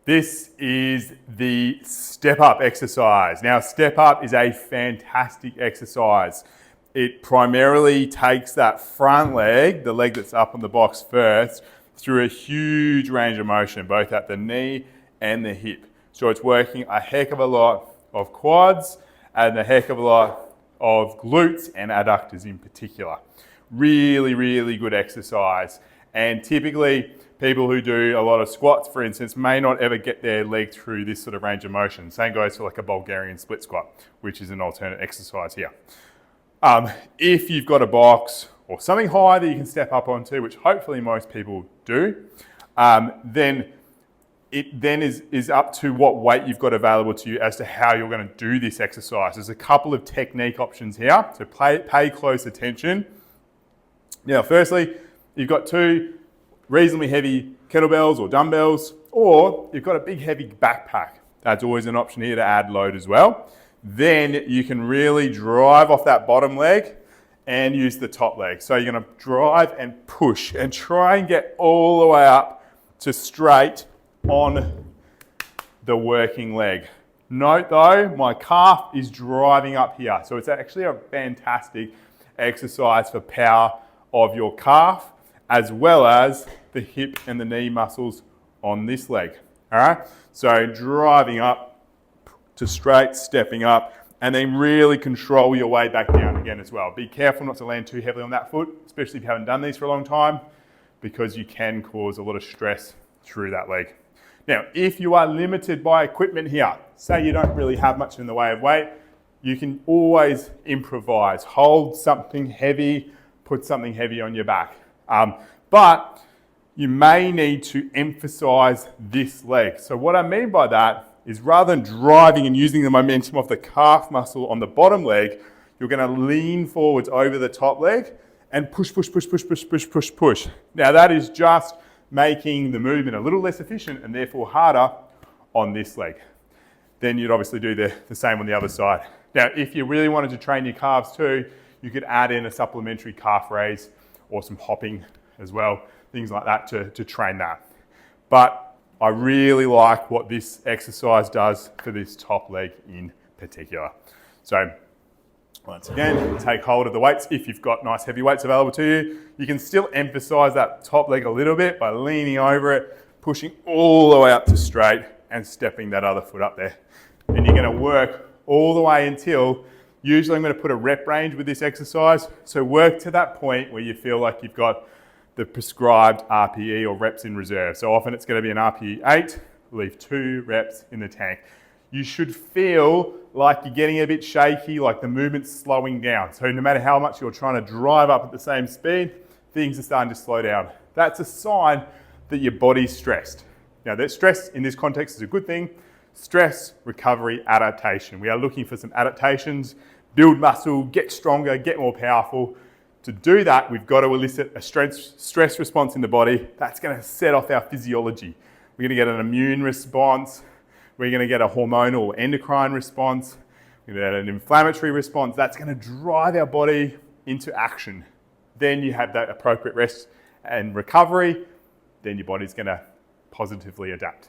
This is the step up exercise. Now, step up is a fantastic exercise. It primarily takes that front leg, the leg that's up on the box first, through a huge range of motion, both at the knee and the hip. So it's working a heck of a lot of quads and a heck of a lot of glutes and adductors in particular. Really, really good exercise. And typically, people who do a lot of squats, for instance, may not ever get their leg through this sort of range of motion. Same goes for like a Bulgarian split squat, which is an alternate exercise here. If you've got a box or something high that you can step up onto, which hopefully most people do, then it then is up to what weight you've got available to you as to how you're going to do this exercise. There's a couple of technique options here, so pay close attention. Now, firstly, you've got two reasonably heavy kettlebells or dumbbells, or you've got a big heavy backpack. That's always an option here to add load as well. Then you can really drive off that bottom leg and use the top leg. So you're going to drive and push and try and get all the way up to straight on the working leg. Note though, my calf is driving up here. So it's actually a fantastic exercise for power of your calf, as well as the hip and the knee muscles on this leg. All right, so driving up to straight, stepping up, and then really control your way back down again as well. Be careful not to land too heavily on that foot, especially if you haven't done these for a long time, because you can cause a lot of stress through that leg. Now, if you are limited by equipment here, say you don't really have much in the way of weight, you can always improvise. Hold something heavy, put something heavy on your back. But you may need to emphasize this leg. So what I mean by that is rather than driving and using the momentum of the calf muscle on the bottom leg, you're going to lean forwards over the top leg and push, push, push, push, push, push, push, push. Now that is just making the movement a little less efficient and therefore harder on this leg. Then you'd obviously do the same on the other side. Now, if you really wanted to train your calves too, you could add in a supplementary calf raise or some hopping as well, things like that to train that. But I really like what this exercise does for this top leg in particular. So once again, take hold of the weights. If you've got nice heavy weights available to you, you can still emphasize that top leg a little bit by leaning over it, pushing all the way up to straight and stepping that other foot up there. And you're going to work all the way until, usually I'm going to put a rep range with this exercise. So work to that point where you feel like you've got the prescribed RPE or reps in reserve. So often it's going to be an RPE 8, leave 2 reps in the tank. You should feel like you're getting a bit shaky, like the movement's slowing down. So no matter how much you're trying to drive up at the same speed, things are starting to slow down. That's a sign that your body's stressed. Now, that stress in this context is a good thing. Stress, recovery, adaptation. We are looking for some adaptations, build muscle, get stronger, get more powerful. To do that, we've got to elicit a stress response in the body. That's going to set off our physiology. We're going to get an immune response. We're going to get a hormonal or endocrine response. We're going to get an inflammatory response. That's going to drive our body into action. Then you have that appropriate rest and recovery. Then your body's going to positively adapt.